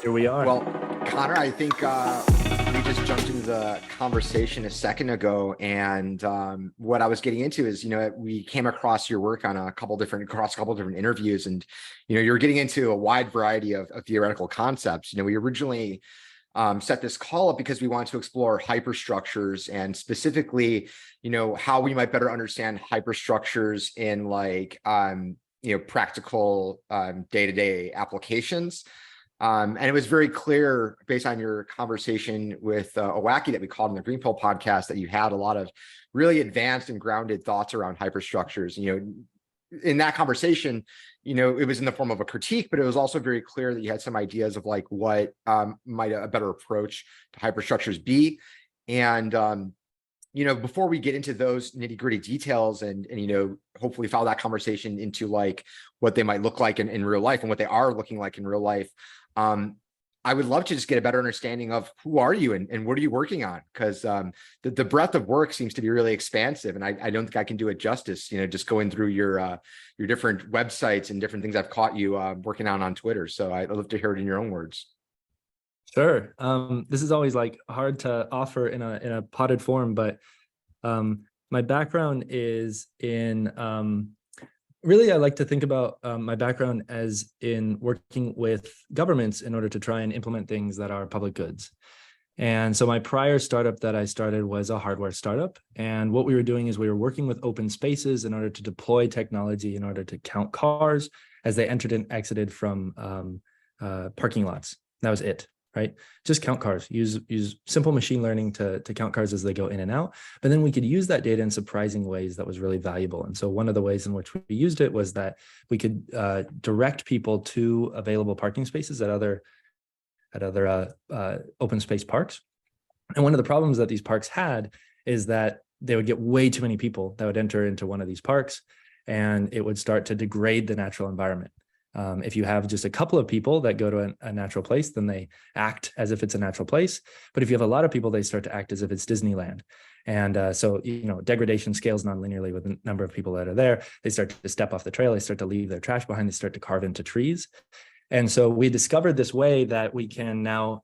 Here we are. Well, Connor, I think we just jumped into the conversation a second ago, and what I was getting into is, we came across your work on across a couple different interviews, and you're getting into a wide variety of theoretical concepts. We originally set this call up because we wanted to explore hyperstructures and specifically, how we might better understand hyperstructures in practical day-to-day applications. And it was very clear based on your conversation with Owaki that we called in the Green Pill podcast that you had a lot of really advanced and grounded thoughts around hyperstructures. In that conversation, it was in the form of a critique, but it was also very clear that you had some ideas of what might a better approach to hyperstructures be. And before we get into those nitty-gritty details and hopefully follow that conversation into what they might look like in real life and what they are looking like in real life, I would love to just get a better understanding of who are you and what are you working on? Because the breadth of work seems to be really expansive, and I don't think I can do it justice, just going through your different websites and different things I've caught you working on Twitter. So I'd love to hear it in your own words. Sure. This is always hard to offer in a potted form, but my background is in really, I like to think about my background as in working with governments in order to try and implement things that are public goods. And so my prior startup that I started was a hardware startup. And what we were doing is we were working with open spaces in order to deploy technology in order to count cars as they entered and exited from parking lots. That was it. Right? Just count cars, use simple machine learning to count cars as they go in and out. But then we could use that data in surprising ways that was really valuable. And so one of the ways in which we used it was that we could direct people to available parking spaces at other open space parks. And one of the problems that these parks had is that they would get way too many people that would enter into one of these parks, and it would start to degrade the natural environment. If you have just a couple of people that go to a natural place, then they act as if it's a natural place. But if you have a lot of people, they start to act as if it's Disneyland. And so, degradation scales nonlinearly with the number of people that are there. They start to step off the trail. They start to leave their trash behind. They start to carve into trees. And so we discovered this way that we can now,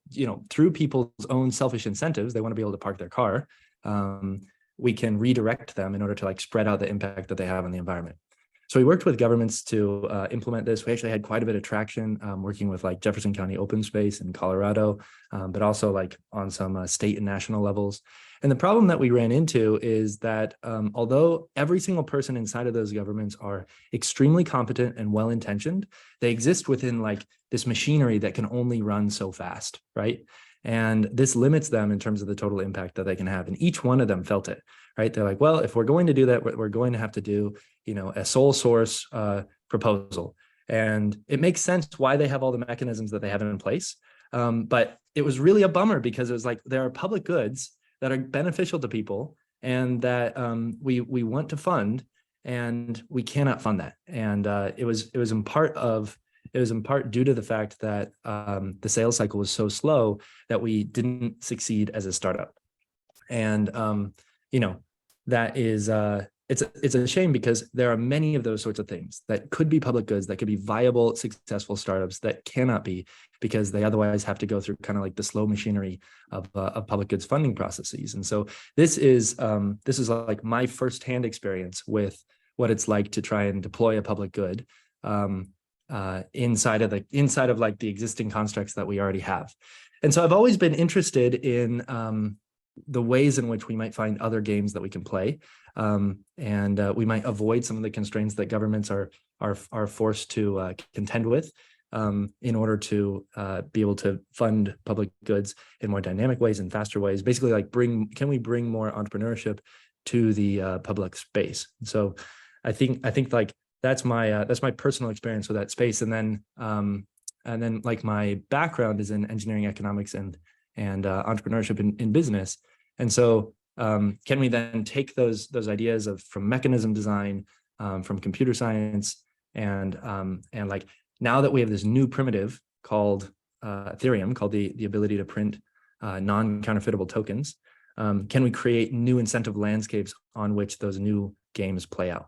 through people's own selfish incentives, they want to be able to park their car. We can redirect them in order to spread out the impact that they have on the environment. So we worked with governments to implement this. We actually had quite a bit of traction working with Jefferson County Open Space in Colorado, but also on some state and national levels. And the problem that we ran into is that although every single person inside of those governments are extremely competent and well-intentioned, they exist within this machinery that can only run so fast, right? And this limits them in terms of the total impact that they can have. And each one of them felt it, right? They're well, if we're going to do that, we're going to have to do, a sole source proposal. And it makes sense why they have all the mechanisms that they have in place. But it was really a bummer because it was there are public goods that are beneficial to people and that we want to fund, and we cannot fund that. And it was in part due to the fact that the sales cycle was so slow that we didn't succeed as a startup. And, that is, it's a shame because there are many of those sorts of things that could be public goods, that could be viable, successful startups that cannot be because they otherwise have to go through kind of the slow machinery of public goods funding processes. And so this is my firsthand experience with what it's like to try and deploy a public good inside of the existing constructs that we already have. And so I've always been interested in the ways in which we might find other games that we can play, and we might avoid some of the constraints that governments are forced to contend with in order to be able to fund public goods in more dynamic ways and faster ways. Basically, can we bring more entrepreneurship to the public space? So I think that's my personal experience with that space. And then my background is in engineering, economics, and entrepreneurship in business. And so can we then take those ideas from mechanism design, from computer science, and now that we have this new primitive called Ethereum, called the ability to print non-counterfeitable tokens, can we create new incentive landscapes on which those new games play out?